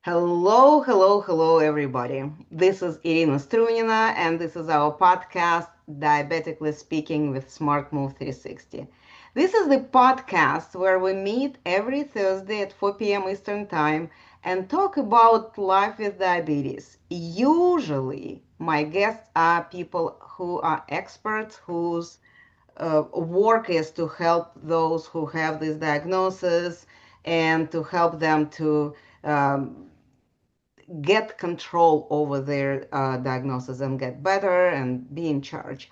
Hello, hello, hello, everybody. This is Irina Strunina, and this is our podcast, Diabetically Speaking with Smart Move 360. This is the podcast where we meet every Thursday at 4 p.m. Eastern Time and talk about life with diabetes. Usually, my guests are people who are experts whose work is to help those who have this diagnosis and to help them to um, get control over their diagnosis and get better and be in charge.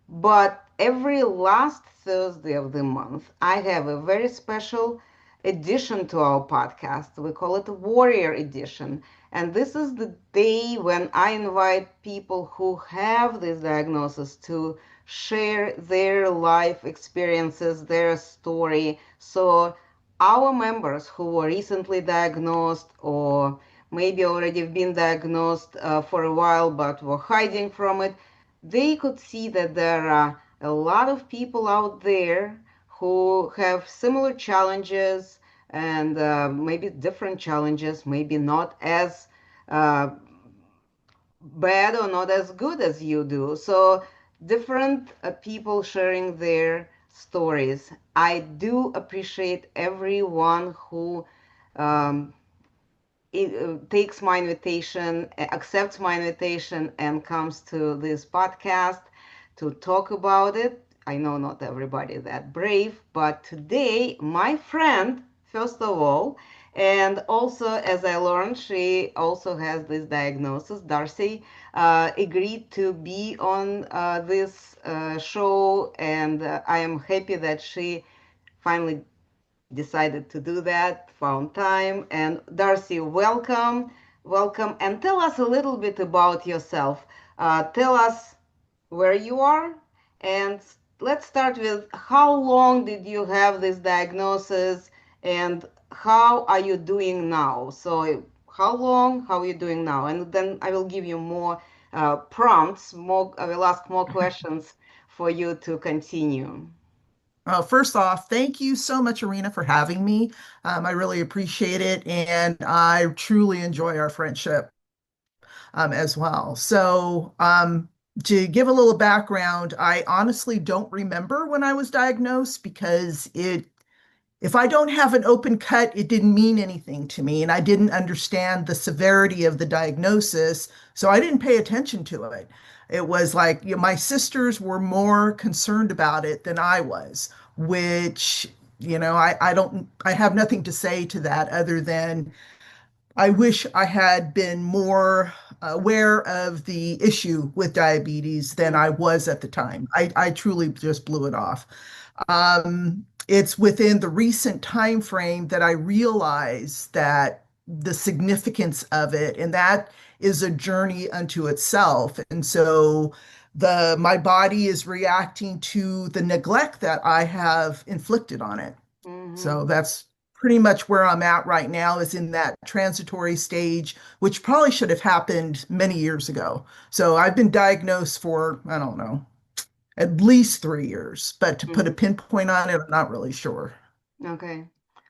But every last Thursday of the month, I have a very special addition to our podcast. We call it Warrior Edition. And this is the day when I invite people who have this diagnosis to share their life experiences, their story. So, our members who were recently diagnosed or maybe already been diagnosed for a while but were hiding from it, they could see that there are a lot of people out there who have similar challenges and maybe different challenges, maybe not as uh, bad or not as good as you do. So, different people sharing their stories. I do appreciate everyone who um, takes my invitation, accepts my invitation, and comes to this podcast to talk about it. I know not everybody that brave, but today, my friend, first of all, and also as I learned, she also has this diagnosis. Darcey agreed to be on this show, and I am happy that she finally decided to do that, found time. And Darcey, welcome, welcome, and tell us a little bit about yourself. Tell us where you are, and let's start with how long did you have this diagnosis, and how are you doing now? So, how long? How are you doing now? And then I will give you more prompts. More, I will ask more questions for you to continue. First off, thank you so much, Arena, for having me. I really appreciate it, and I truly enjoy our friendship as well. To give a little background, I honestly don't remember when I was diagnosed because if I don't have an open cut, it didn't mean anything to me, and I didn't understand the severity of the diagnosis, so I didn't pay attention to it. It was like, my sisters were more concerned about it than I was, which, I have nothing to say to that other than I wish I had been more aware of the issue with diabetes than I was at the time. I truly just blew it off. It's within the recent time frame that I realized that the significance of it, and that is a journey unto itself. And so the my body is reacting to the neglect that I have inflicted on it. So Mm-hmm. that's pretty much where I'm at right now, is in that transitory stage, which probably should have happened many years ago. So I've been diagnosed for, I don't know, at least 3 years, but to put a Mm-hmm. pinpoint on it, I'm not really sure. Okay.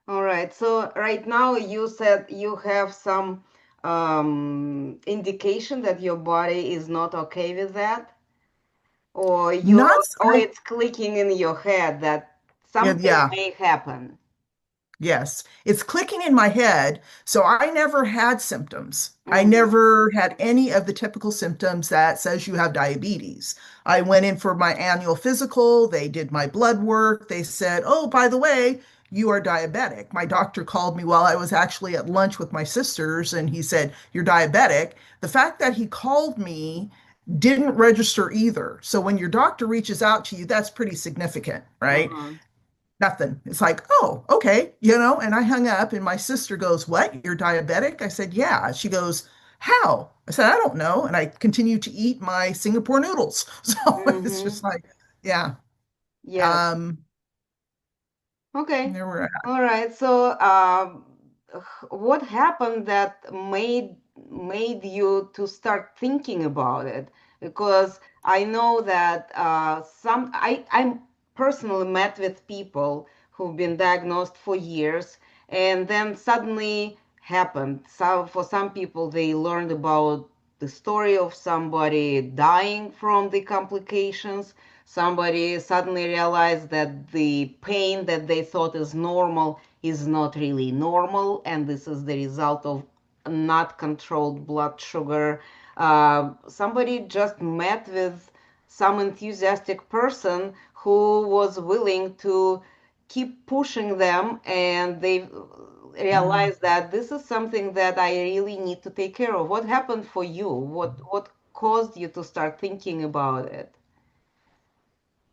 All right. So right now you said you have some indication that your body is not okay with that, or Not, or it's clicking in your head that yeah, something yeah, may happen. yes. It's clicking in my head. So I never had symptoms. I Mm-hmm. never had any of the typical symptoms that says you have diabetes. I went in for my annual physical. They did my blood work. They said, "Oh, by the way, you are diabetic." My doctor called me while I was actually at lunch with my sisters and he said, "You're diabetic." The fact that he called me didn't register either. So when your doctor reaches out to you, that's pretty significant, right? Uh-huh. Nothing. It's like, oh, okay, and I hung up and my sister goes, "What? You're diabetic?" I said, "Yeah." She goes, "How?" I said, "I don't know." And I continued to eat my Singapore noodles. So it's Mm-hmm. just like, yeah. Yes. Um, Okay. there we're at. All right. So, what happened that made you to start thinking about it? Because I know that I'm personally met with people who've been diagnosed for years, and then suddenly happened. So for some people, they learned about the story of somebody dying from the complications. Somebody suddenly realized that the pain that they thought is normal is not really normal, and this is the result of not controlled blood sugar. Somebody just met with some enthusiastic person who was willing to keep pushing them, and they Mhm. realize that this is something that I really need to take care of. What happened for you? What caused you to start thinking about it?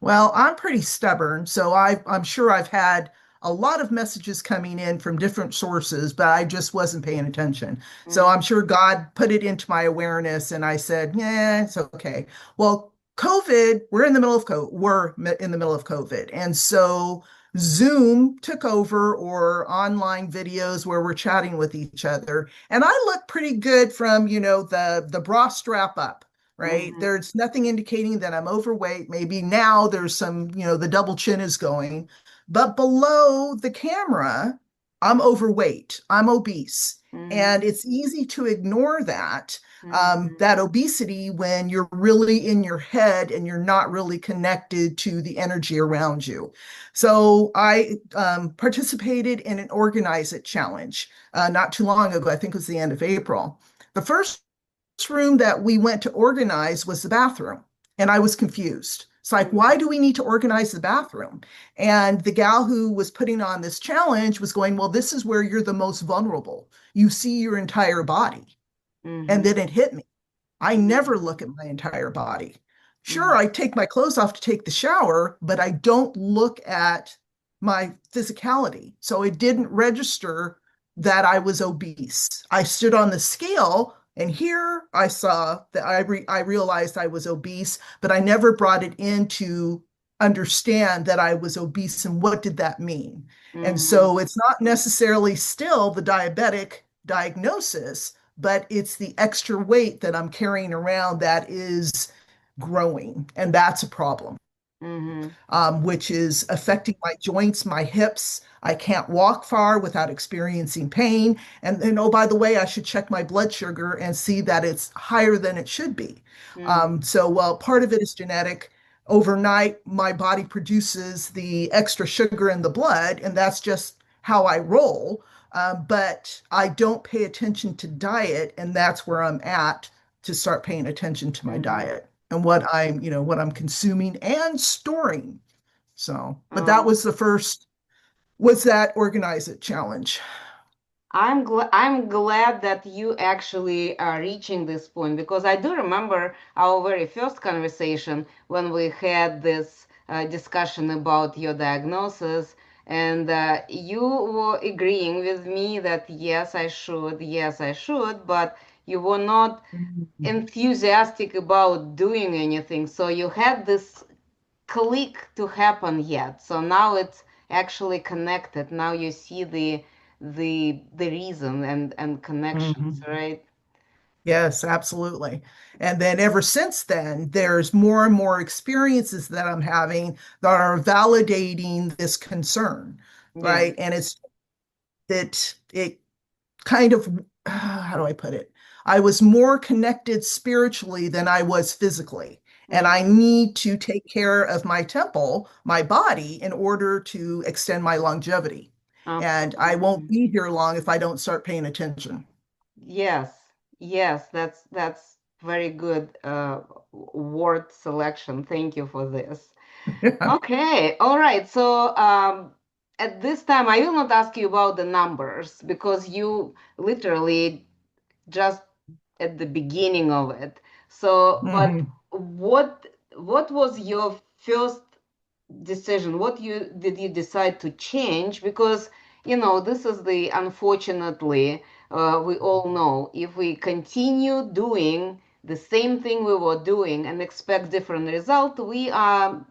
Well, I'm pretty stubborn, so I'm sure I've had a lot of messages coming in from different sources, but I just wasn't paying attention. So I'm Mm-hmm. sure God put it into my awareness, and I said, "Yeah, it's okay." Well, COVID, we're in the middle of COVID, and so Zoom took over, or online videos where we're chatting with each other, and I look pretty good from, the bra strap up, right? Mm-hmm. There's nothing indicating that I'm overweight. Maybe now there's some, the double chin is going, but below the camera, I'm overweight, I'm obese. And Mm-hmm. it's easy to ignore that, Mm-hmm. that obesity when you're really in your head and you're not really connected to the energy around you. So I participated in an Organize It challenge not too long ago. I think it was the end of April. The first room that we went to organize was the bathroom. And I was confused. It's like, why do we need to organize the bathroom? And the gal who was putting on this challenge was going, well, this is where you're the most vulnerable. You see your entire body. And Mm-hmm. then it hit me. I never Mm-hmm. look at my entire body. Sure, Mm-hmm. I take my clothes off to take the shower, but I don't look at my physicality. So it didn't register that I was obese. I stood on the scale, and here I saw that I realized I was obese, but I never brought it in to understand that I was obese and what did that mean. And Mm-hmm. so it's not necessarily still the diabetic diagnosis, but it's the extra weight that I'm carrying around that is growing. And that's a problem, Mm-hmm. which is affecting my joints, my hips. I can't walk far without experiencing pain. And oh, by the way, I should check my blood sugar and see that it's higher than it should be. Mm-hmm. Well, part of it is genetic. Overnight, my body produces the extra sugar in the blood, and that's just how I roll. But I don't pay attention to diet, and that's where I'm at to start paying attention to my Mm-hmm. diet and what I'm consuming and storing. So, but that Oh. was that Organize It challenge. I'm glad that you actually are reaching this point, because I do remember our very first conversation when we had this discussion about your diagnosis, and you were agreeing with me that yes, I should, but you were not Mhm. enthusiastic about doing anything. So you had this click to happen yet. So now it's actually connected. Now you see the reason and connections, Mhm. right? Yes, absolutely. And then ever since then, there's more and more experiences that I'm having that are validating this concern, Yeah. right? And it's that it kind of, how do I put it? I was more connected spiritually than I was physically. And I Hmm. need to take care of my temple, my body, in order to extend my longevity. And I won't Absolutely. be here long if I don't start paying attention. Yes. Yes, that's very good word selection. Thank you for this. Okay, all right. So at this time, I will not ask you about the numbers, because you literally just at the beginning of it. So, but Mhm. what was your first decision? What you did you decide to change? Because this is the unfortunately we all know, if we continue doing the same thing we were doing and expect different result, we are,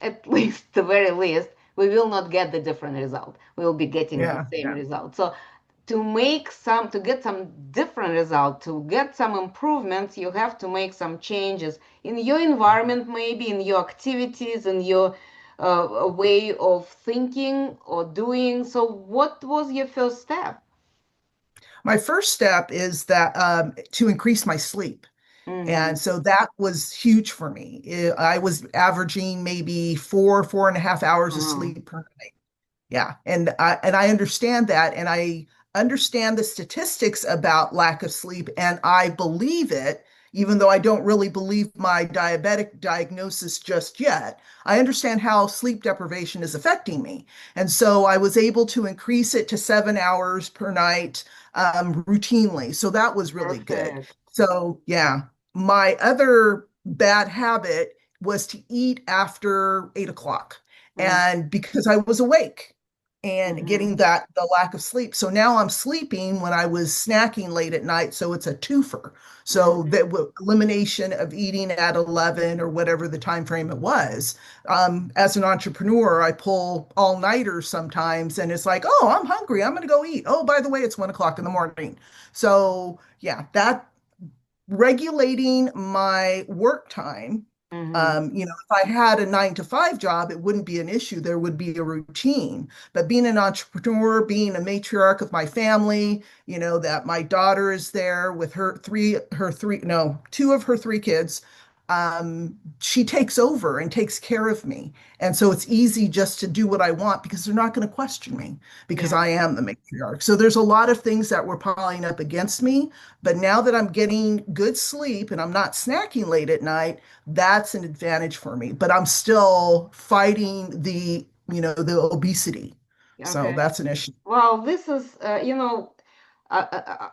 at least the very least, we will not get the different result. We will be getting the Yeah, same yeah, result. So to get some different result, to get some improvements, you have to make some changes in your environment, maybe in your activities, in your way of thinking or doing. So what was your first step? My first step is that to increase my sleep. Mm-hmm. And so that was huge for me. I was averaging maybe 4.5 hours of Uh-huh. sleep per night. Yeah, and I understand that, and I understand the statistics about lack of sleep, and I believe it, even though I don't really believe my diabetic diagnosis just yet. I understand how sleep deprivation is affecting me, and so I was able to increase it to 7 hours per night routinely. So that was really good. Perfect. So yeah, my other bad habit was to eat after 8 o'clock, and because I was awake and Mm-hmm. getting that the lack of sleep. So now I'm sleeping when I was snacking late at night. So it's a twofer. So Mm-hmm. that elimination of eating at 11 or whatever the time frame it was. As an entrepreneur, I pull all nighters sometimes, and it's like, oh, I'm hungry. I'm going to go eat. Oh, by the way, it's 1 o'clock in the morning. So yeah, that regulating my work time. Mm-hmm. If I had a 9 to 5 job, it wouldn't be an issue. There would be a routine. But being an entrepreneur, being a matriarch of my family, that my daughter is there with no, two of her three kids. She takes over and takes care of me. And so it's easy just to do what I want because they're not going to question me because Yeah. I am the matriarch. So there's a lot of things that were piling up against me, but now that I'm getting good sleep and I'm not snacking late at night, that's an advantage for me. But I'm still fighting the obesity. So Okay. that's an issue. Well, this is,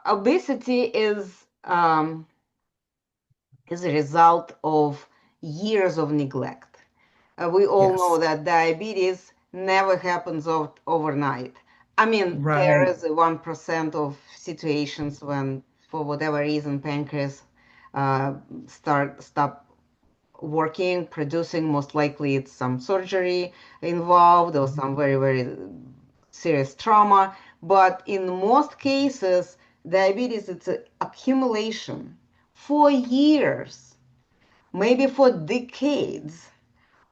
obesity is a result of years of neglect. We all know Yes. that diabetes never happens overnight. I mean, there Right. is a 1% of situations when, for whatever reason, pancreas uh, stop working, producing. Most likely, it's some surgery involved or some very, very serious trauma. But in most cases, diabetes it's an accumulation for years, maybe for decades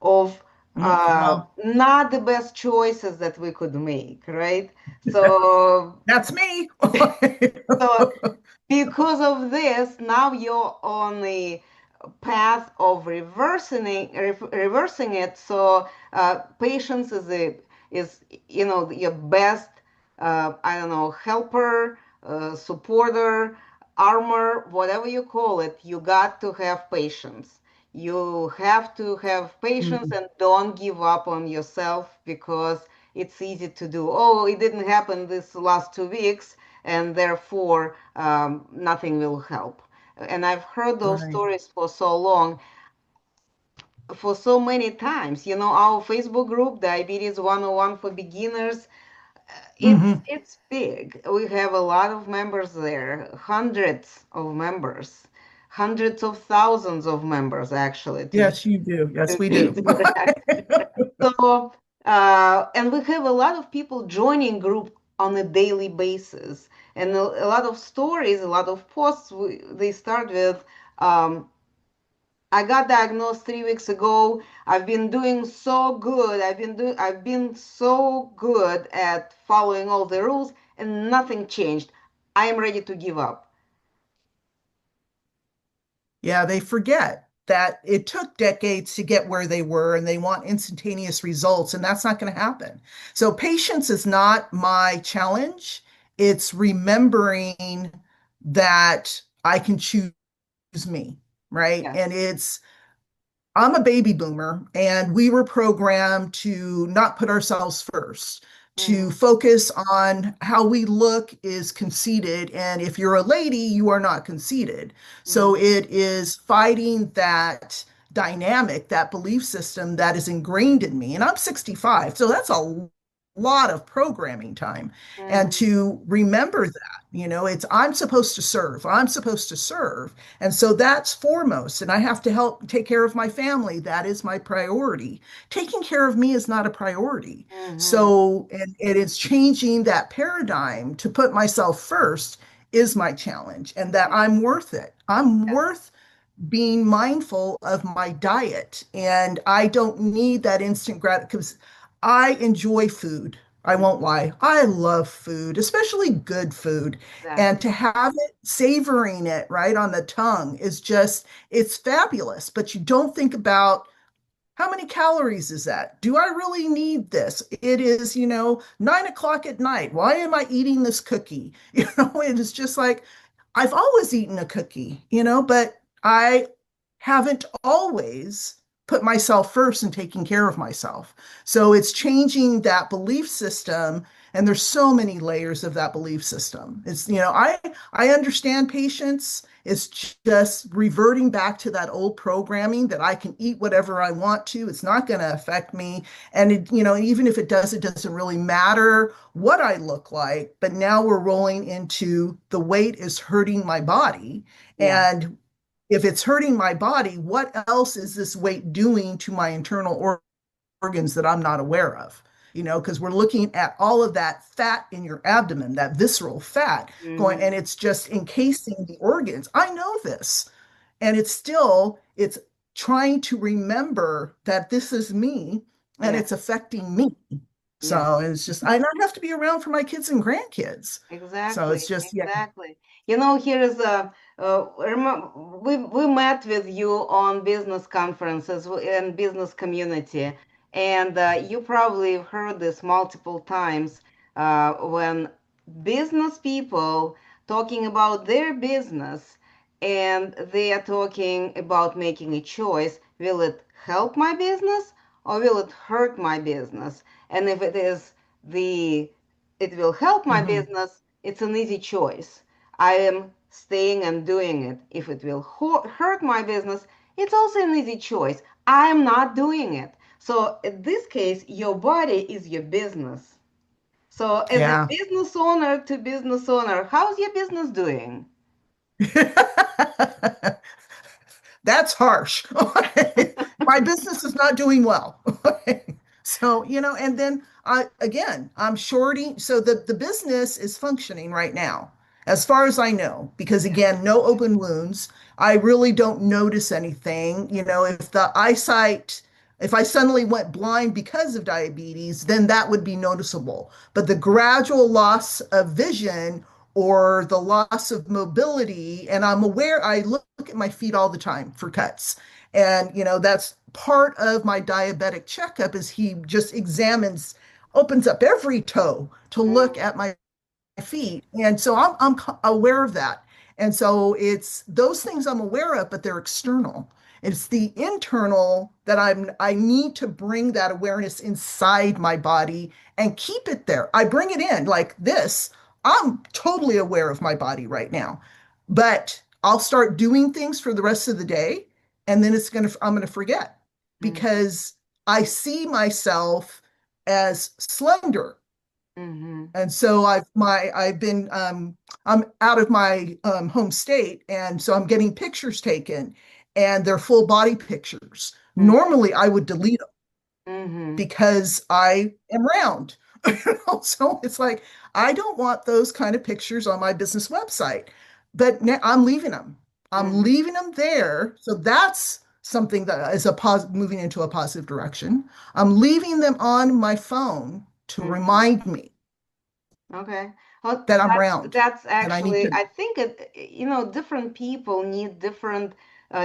of Well, not the best choices that we could make, right? So, that's me. so because of this, now you're on the path of reversing it. So, patience is your best I don't know, helper, supporter, armor, whatever you call it. You got to have patience. You have to have patience Mm, and don't give up on yourself because it's easy to do. Oh, it didn't happen this last 2 weeks, and therefore nothing will help. And I've heard those right. stories for so long, for so many times. Our Facebook group, Diabetes 101 for Beginners, it's Hmm. it's big. We have a lot of members there, hundreds of members, hundreds of thousands of members, actually, Yes, you do. to Yes, we be do. exact. So, and we have a lot of people joining group on a daily basis, and a lot of stories, a lot of posts. They start with, um, "I got diagnosed 3 weeks ago. I've been doing so good. I've been so good at following all the rules, and nothing changed. I am ready to give up." Yeah, they forget that it took decades to get where they were and they want instantaneous results, and that's not going to happen. So, patience is not my challenge. It's remembering that I can choose me, right? Yes. And I'm a baby boomer, and we were programmed to not put ourselves first, to Hmm. focus on how we look is conceited. And if you're a lady, you are not conceited. So Hmm. it is fighting that dynamic, that belief system that is ingrained in me. And I'm 65, so that's a lot of programming time. And Hmm. to remember that, it's I'm supposed to serve, I'm supposed to serve. And so that's foremost. And I have to help take care of my family. That is my priority. Taking care of me is not a priority. Hmm. So, and it is changing that paradigm to put myself first is my challenge, and that I'm worth it. I'm Yes. worth being mindful of my diet. And I don't need that instant grat because I enjoy food. I won't lie. I love food, especially good food. And Exactly. to have it, savoring it right on the tongue is just, it's fabulous. But you don't think about how many calories is that? Do I really need this? It is, 9 o'clock at night. Why am I eating this cookie? It is just like I've always eaten a cookie, but I haven't always put myself first and taking care of myself. So it's changing that belief system. And there's so many layers of that belief system. I understand patience. It's just reverting back to that old programming that I can eat whatever I want to. It's not going to affect me. And even if it does, it doesn't really matter what I look like. But now we're rolling into the weight is hurting my body. Yeah. And if it's hurting my body, what else is this weight doing to my internal organs that I'm not aware of? Because we're looking at all of that fat in your abdomen, that visceral fat going, Hmm. and it's just encasing the organs. I know this. And it's trying to remember that this is me and Yeah. it's affecting me. So Yes. it's just, I have to be around for my kids and grandkids. So it's Exactly, just, yeah. exactly. Here is we met with you on business conferences and business community, and you probably have heard this multiple times when business people talking about their business and they are talking about making a choice. Will it help my business or will it hurt my business? And if it will help my Hmm. business, it's an easy choice. I am staying and doing it. If it will hurt my business, it's also an easy choice. I am not doing it. So in this case, your body is your business. So as a Yeah. business owner to business owner, how's your business doing? That's harsh. My business is not doing well. So, and then again, I'm shorting. So the business is functioning right now, as far as I know, because Yeah. again, no open wounds. I really don't notice anything. If I suddenly went blind because of diabetes, then that would be noticeable. But the gradual loss of vision or the loss of mobility. And I'm aware, I look at my feet all the time for cuts. And, that's part of my diabetic checkup is he just opens up every toe to look Mm, at my feet. And so I'm aware of that. And so it's those things I'm aware of, but they're external. It's the internal that I need to bring that awareness inside my body and keep it there. I bring it in like this. I'm totally aware of my body right now. But I'll start doing things for the rest of the day and then I'm going to forget mhm, because I see myself as slender, mhm, and so I've been I'm out of my home state, and so I'm getting pictures taken, and they're full body pictures. mhm, Normally, I would delete them mhm, because I am round. So it's like I don't want those kind of pictures on my business website, but now I'm leaving them. I'm mhm, leaving them there. So that's something that is moving into a positive direction. I'm leaving them on my phone to mhm. remind me Okay. Well, that I'm that's round that's and I need actually, to. I think different people need different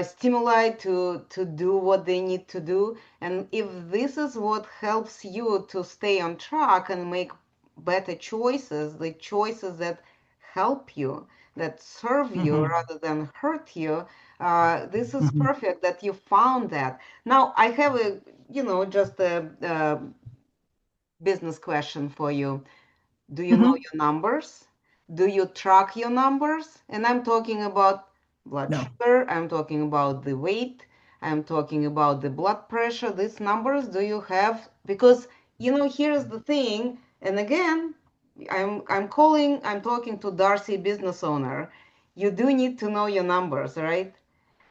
stimuli to do what they need to do. And if this is what helps you to stay on track and make better choices, the choices that help you, that serve you Mhm, rather than hurt you, this is mhm, perfect that you found that. Now, I have just a business question for you. Do you know mhm. your numbers? Do you track your numbers? And I'm talking about blood No. sugar, I'm talking about the weight, I'm talking about the blood pressure. These numbers, do you have? Because, here's the thing, and again, I'm talking to Darcey, business owner. You do need to know your numbers, right?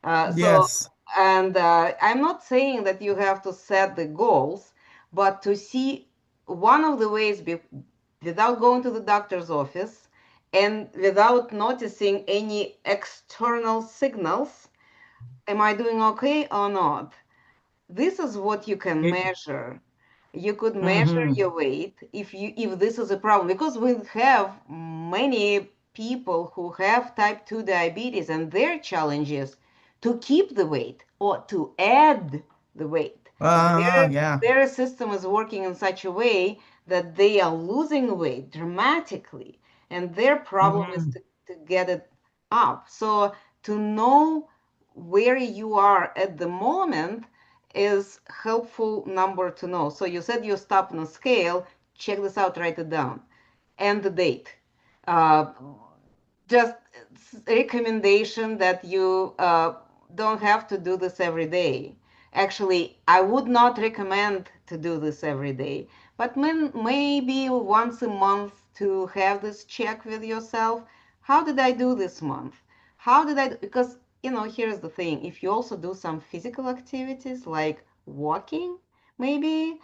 Uh, so, Yes. and I'm not saying that you have to set the goals, but to see one of the ways without going to the doctor's office and without noticing any external signals, am I doing okay or not? This is what you can It, measure. You could measure Hmm. your weight if this is a problem, because we have many people who have type 2 diabetes, and their challenge is to keep the weight or to add the weight. Their Yeah. their system is working in such a way that they are losing weight dramatically, and their problem is Hmm. to get it up. So to know where you are at the moment is helpful number to know. So you said you stopped on a scale. Check this out, write it down, and the date. Uh, just recommendation that you don't have to do this every day. Actually, I would not recommend to do this every day, but maybe once a month to have this check with yourself. How did I do this month? How did I? Because here's the thing. If you also do some physical activities like walking, maybe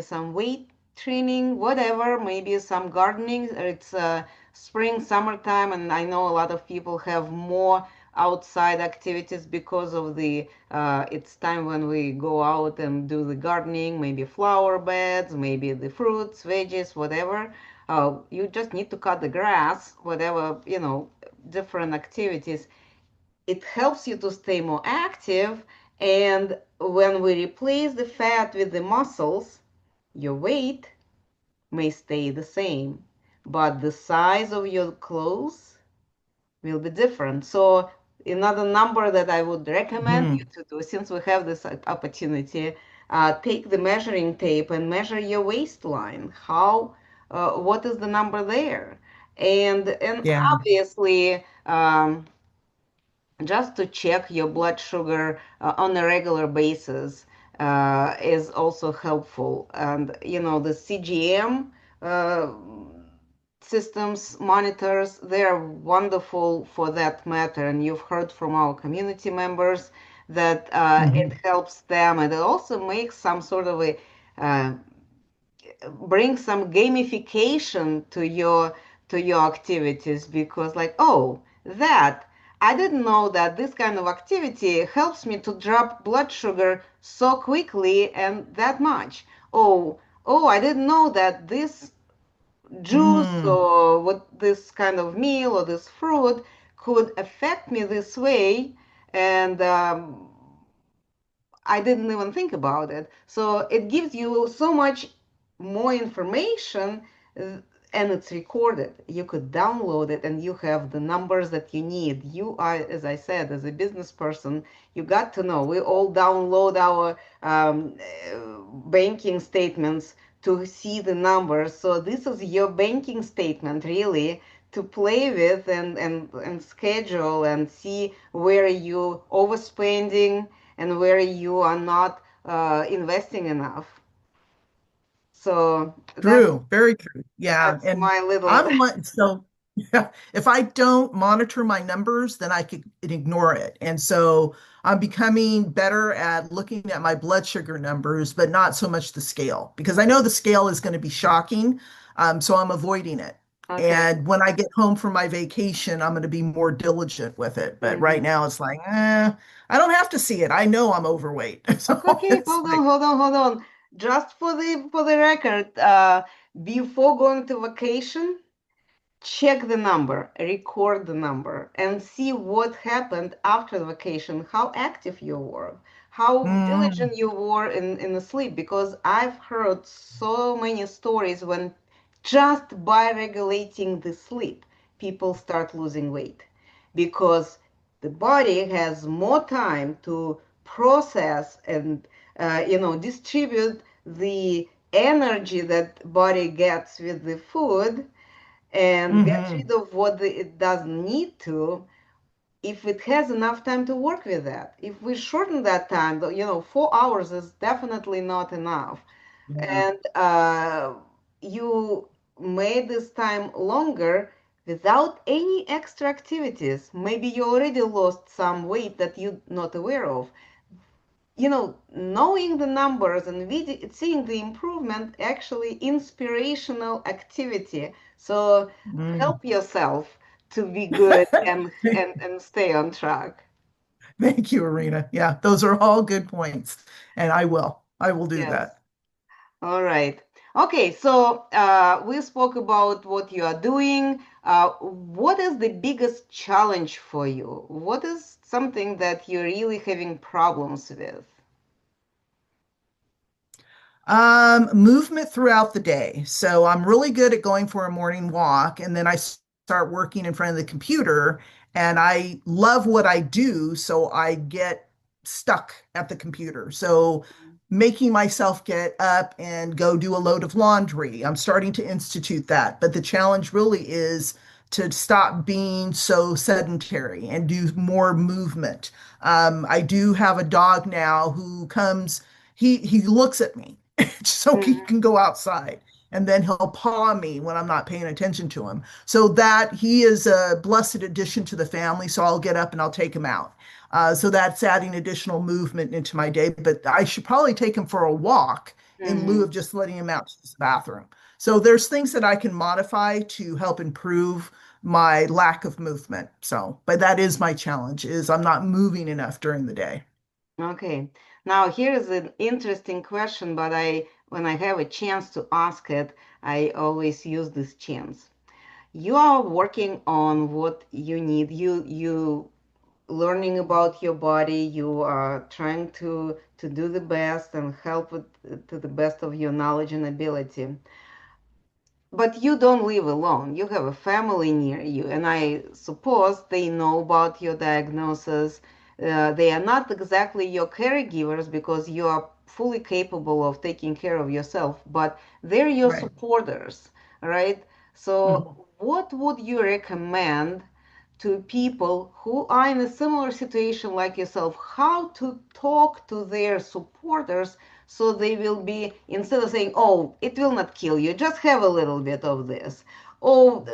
some weight training, whatever, maybe some gardening. It's spring, summertime, and I know a lot of people have more outside activities because of the it's time when we go out and do the gardening, maybe flower beds, maybe the fruits, veggies, whatever. You just need to cut the grass, whatever, different activities. It helps you to stay more active. And when we replace the fat with the muscles, your weight may stay the same, but the size of your clothes will be different. So another number that I would recommend you Hmm. to do, since we have this opportunity, take the measuring tape and measure your waistline. What is the number there? And Yeah. obviously, just to check your blood sugar on a regular basis is also helpful. And the CGM uh, systems, monitors, they're wonderful for that matter. And you've heard from our community members that it Hmm. helps them, and it also makes some sort of a uh, bring some gamification to your activities, because like, oh, that I didn't know that this kind of activity helps me to drop blood sugar so quickly and that much. Oh, I didn't know that this juice Mm. or what this kind of meal or this fruit could affect me this way. And I didn't even think about it. So it gives you so much more information, uh, and it's recorded. You could download it and you have the numbers that you need. You are, as I said, as a business person, you got to know. We all download our banking statements to see the numbers. So this is your banking statement, really, to play with and schedule and see where you overspending and where you are not investing enough. So True, very true. Yeah, that's and my little. I'm one, so yeah, if I don't monitor my numbers, then I could ignore it. And so I'm becoming better at looking at my blood sugar numbers, but not so much the scale, because I know the scale is going to be shocking. So I'm avoiding it. Okay. And when I get home from my vacation, I'm going to be more diligent with it. But right Hmm. now it's like, I don't have to see it. I know I'm overweight. Okay, So okay, it's hold on, like, hold on, hold on. Just for the record, before going to vacation, check the number, record the number, and see what happened after the vacation, how active you were, how mm, diligent you were in the sleep. Because I've heard so many stories when just by regulating the sleep, people start losing weight because the body has more time to process and distribute the energy that body gets with the food and get rid hmm of what it doesn't need to, if it has enough time to work with that. If we shorten that time, 4 hours is definitely not enough. yeah. And you made this time longer without any extra activities. Maybe you already lost some weight that you're not aware of. Knowing the numbers and seeing the improvement, actually inspirational activity. So Mm. help yourself to be good and stay on track. Thank you, Arena. Yeah, those are all good points. And I will. I will do Yes. that. All right. Okay, so we spoke about what you are doing. What is the biggest challenge for you? What is something that you're really having problems with? Movement throughout the day. So I'm really good at going for a morning walk, and then I start working in front of the computer, and I love what I do, so I get stuck at the computer. So making myself get up and go do a load of laundry, I'm starting to institute that. But the challenge really is to stop being so sedentary and do more movement. I do have a dog now who comes, he looks at me so he Mhm, can go outside, and then he'll paw me when I'm not paying attention to him. So that he is a blessed addition to the family. So I'll get up and I'll take him out. So that's adding additional movement into my day. But I should probably take him for a walk in lieu mhm. of just letting him out to the bathroom. So there's things that I can modify to help improve my lack of movement. So, but that is my challenge is I'm not moving enough during the day. Okay. Now here is an interesting question, but when I have a chance to ask it, I always use this chance. You are working on what you need. You learning about your body. You are trying to do the best and help with to the best of your knowledge and ability. But you don't live alone. You have a family near you, and I suppose they know about your diagnosis. They are not exactly your caregivers because you are fully capable of taking care of yourself, but they're your Right. supporters, right? Mhm. So, what would you recommend to people who are in a similar situation like yourself, how to talk to their supporters so they will be, instead of saying, oh, it will not kill you, just have a little bit of this. Oh,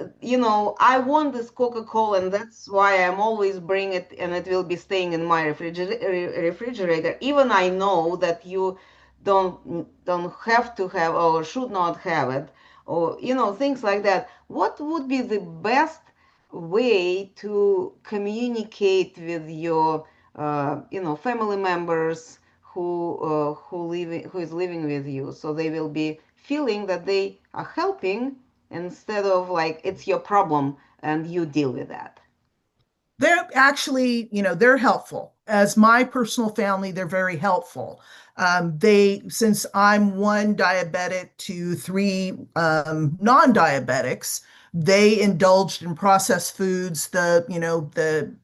I want this Coca-Cola and that's why I'm always bring it and it will be staying in my refrigerator. Even I know that you don't have to have or should not have it or things like that. What would be the best way to communicate with your family members who is living with you, so they will be feeling that they are helping instead of like it's your problem and you deal with that. They're actually, they're helpful. As my personal family, they're very helpful. Since I'm one diabetic to three non-diabetics, they indulged in processed foods, the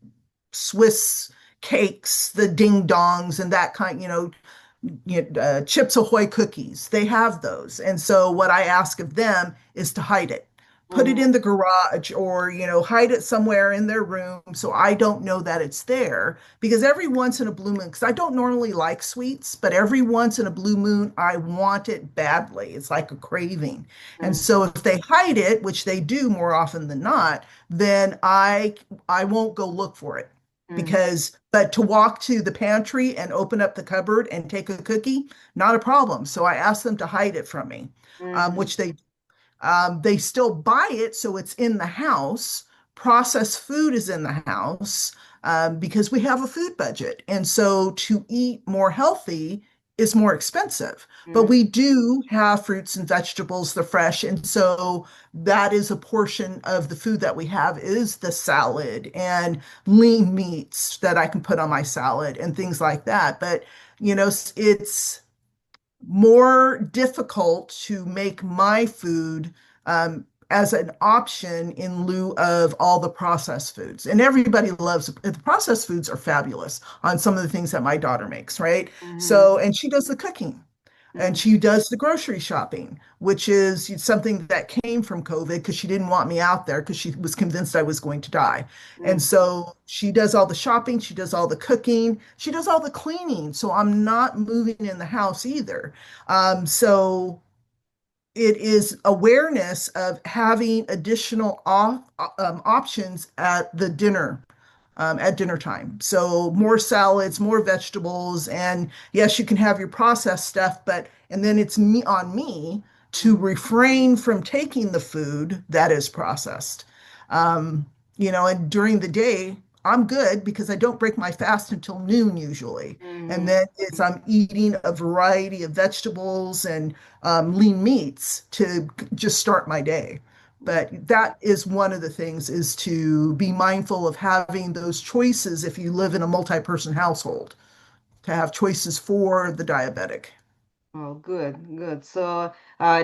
Swiss cakes, the ding dongs, and that kind, Chips Ahoy cookies. They have those. And so what I ask of them is to hide it. Put it Mm-hmm, in the garage or, hide it somewhere in their room so I don't know that it's there. Because every once in a blue moon, because I don't normally like sweets, but every once in a blue moon, I want it badly. It's like a craving. And so mm-hmm, if they hide it, which they do more often than not, then I won't go look for it mm-hmm, but to walk to the pantry and open up the cupboard and take a cookie, not a problem. So I asked them to hide it from me, mm-hmm, which they still buy it, so it's in the house. Processed food is in the house because we have a food budget. And so to eat more healthy is more expensive. But mm-hmm, we do have fruits and vegetables, the fresh. And so that is a portion of the food that we have is the salad and lean meats that I can put on my salad and things like that. But, it's more difficult to make my food as an option in lieu of all the processed foods. And everybody loves the processed foods are fabulous on some of the things that my daughter makes, right? mm-hmm, So, and she does the cooking and mm-hmm, she does the grocery shopping, which is something that came from COVID because she didn't want me out there because she was convinced I was going to die. And mm-hmm, so she does all the shopping, she does all the cooking, she does all the cleaning. So I'm not moving in the house either. So it is awareness of having additional options at dinner time. So more salads, more vegetables, and yes, you can have your processed stuff, but and then it's me on me to mm-hmm. refrain from taking the food that is processed. Um, and during the day, I'm good because I don't break my fast until noon usually. And Hmm. then it's I'm eating a variety of vegetables and lean meats to just start my day. But that is one of the things is to be mindful of having those choices if you live in a multi-person household, to have choices for the diabetic. Oh, good, good. So,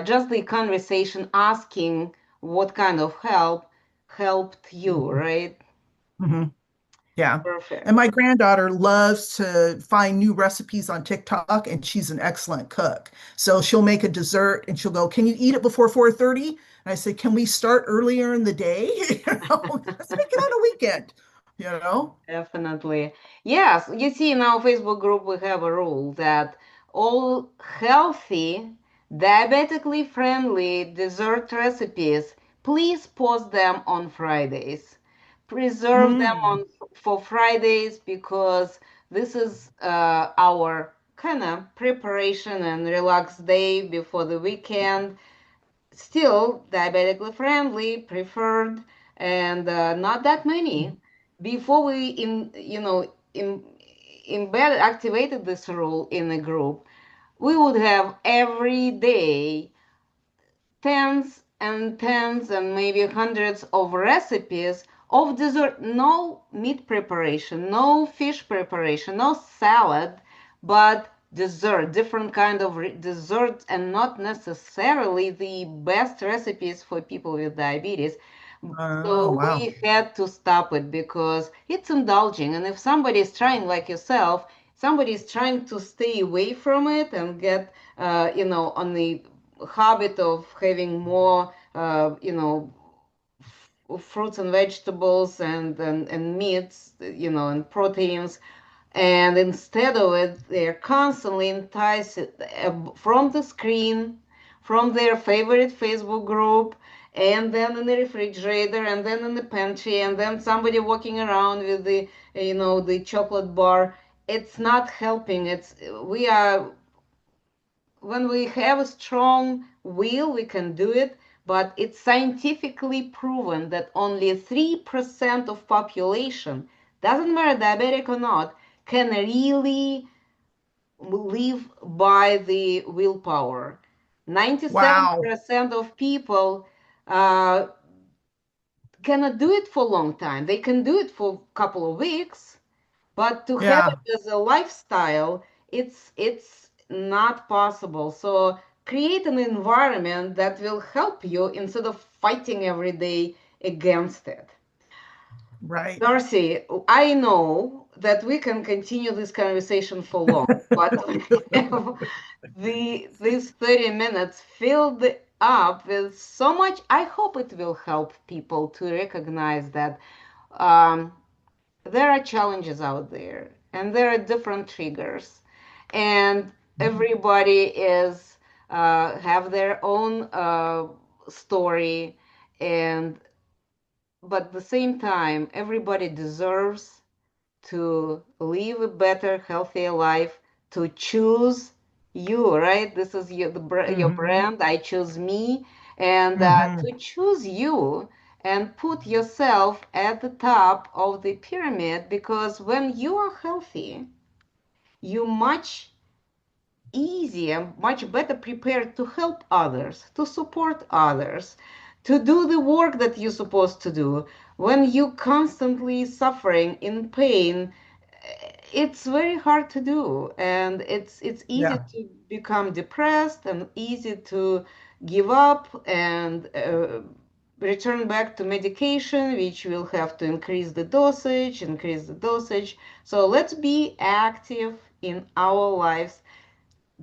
just the conversation asking what kind of help helped you, Mhm. right? Mhm. Yeah. And Perfect. my granddaughter loves to find new recipes on TikTok, and she's an excellent cook. So she'll make a dessert and she'll go, "Can you eat it before 4:30?" And I say, "Can we start earlier in the day? Let's make it on a weekend, you know?" Definitely. Yes, you see, in our Facebook group, we have a rule that all healthy, diabetically friendly dessert recipes, please post them on Fridays. Preserve them Mm. for Fridays because this is our kind of preparation and relaxed day before the weekend, still diabetically friendly, preferred, and not that many. Before we embedded activated this rule in a group, we would have every day tens and tens and maybe hundreds of recipes of dessert. No meat preparation, no fish preparation, no salad, but dessert, different kind of desserts, and not necessarily the best recipes for people with diabetes. Oh, So wow. we had to stop it because it's indulging. And if somebody is trying, like yourself, somebody is trying to stay away from it and get, on the habit of having more, fruits and vegetables and meats, and proteins, and instead of it, they're constantly enticed from the screen, from their favorite Facebook group, and then in the refrigerator, and then in the pantry, and then somebody walking around with the chocolate bar. It's not helping. We are when we have a strong will, we can do it, but it's scientifically proven that only 3% of population, doesn't matter diabetic or not, can really live by the willpower. Wow. 97% of people uh, cannot do it for a long time. They can do it for a couple of weeks, but to have Yeah. it as a lifestyle, it's not possible. So create an environment that will help you instead of fighting every day against it. Right. Darcy, I know that we can continue this conversation for long, but we have these 30 minutes filled up with so much. I hope it will help people to recognize that um, there are challenges out there and there are different triggers, and everybody is have their own story, and but at the same time everybody deserves to live a better healthier life, to choose you, right? This is your Hmm. brand. I choose me, and Hmm. to choose you and put yourself at the top of the pyramid, because when you are healthy, you much easier, much better prepared to help others, to support others, to do the work that you're supposed to do. When you constantly suffering in pain, it's very hard to do, and it's easy Yeah. to become depressed and easy to give up and return back to medication, which will have to increase the dosage. So let's be active in our lives,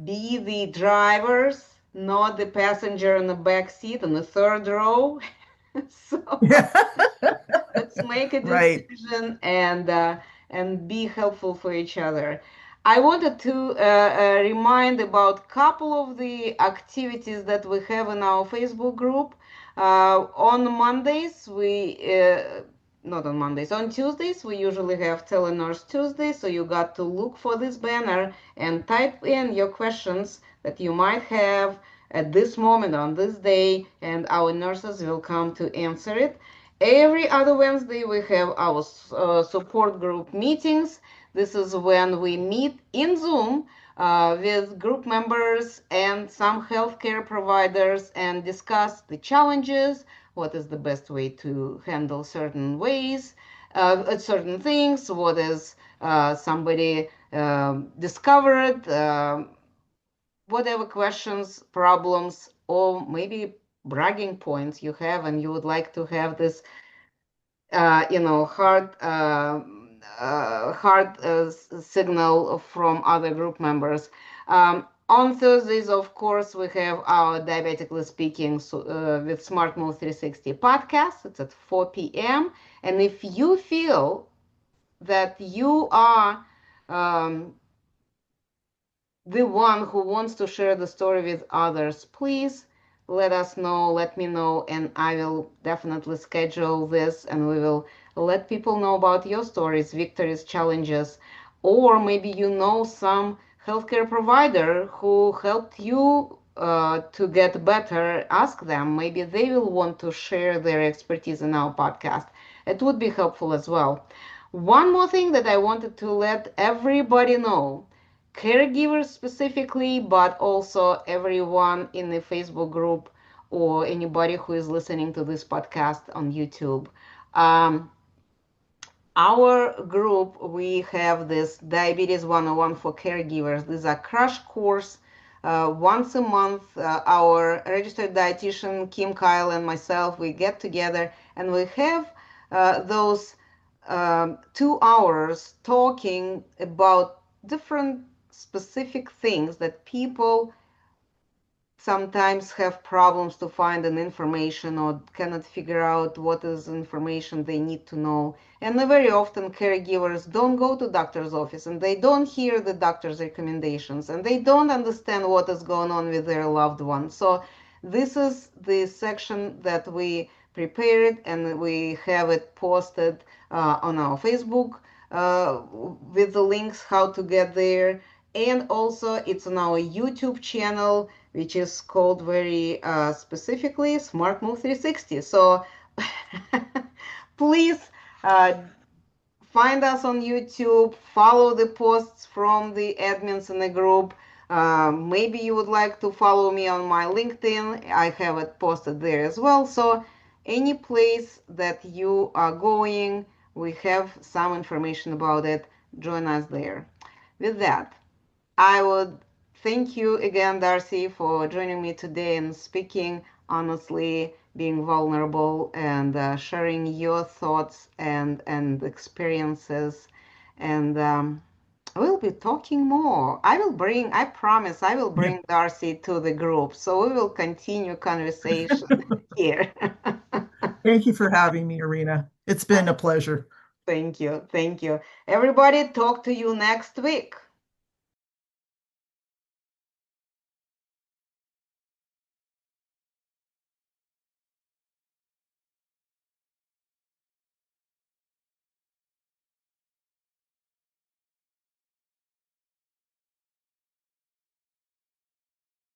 be the drivers, not the passenger in the back seat in the third row. So Yeah. let's make a Right. decision and be helpful for each other. I wanted to remind about couple of the activities that we have in our Facebook group. On Mondays, not on Mondays, on Tuesdays, we usually have Telenurse Tuesday. So you got to look for this banner and type in your questions that you might have at this moment on this day, and our nurses will come to answer it. Every other Wednesday, we have our support group meetings. This is when we meet in Zoom with group members and some healthcare providers and discuss the challenges, what is the best way to handle certain ways, certain things, what is somebody discovered, whatever questions, problems, or maybe bragging points you have and you would like to have this signal from other group members. On Thursdays, of course, we have our Diabetically Speaking with Smart Move 360 podcast. It's at 4 p.m. And if you feel that you are um, the one who wants to share the story with others, please let us know, let me know, and I will definitely schedule this and we will let people know about your stories, victories, challenges, or maybe you know some healthcare provider who helped you to get better. Ask them, maybe they will want to share their expertise in our podcast. It would be helpful as well. One more thing that I wanted to let everybody know, caregivers specifically, but also everyone in the Facebook group or anybody who is listening to this podcast on YouTube. Um, our group, we have this Diabetes 101 for caregivers. These are crash course. Once a month, our registered dietitian, Kim Kyle, and myself, we get together and we have those 2 hours talking about different specific things that people sometimes have problems to find an information or cannot figure out what is information they need to know. And very often caregivers don't go to doctor's office and they don't hear the doctor's recommendations and they don't understand what is going on with their loved one. So this is the section that we prepared and we have it posted on our Facebook with the links how to get there. And also it's on our YouTube channel, which is called very specifically Smart Move 360. So please uh, find us on YouTube, follow the posts from the admins in the group. Maybe you would like to follow me on my LinkedIn. I have it posted there as well. So any place that you are going, we have some information about it. Join us there. With that, I would thank you again, Darcey, for joining me today and speaking honestly, being vulnerable, and sharing your thoughts and experiences. And we'll be talking more. I promise, I will Yeah. bring Darcey to the group. So we will continue conversation here. Thank you for having me, Irina. It's been a pleasure. Thank you. Thank you. Everybody, talk to you next week.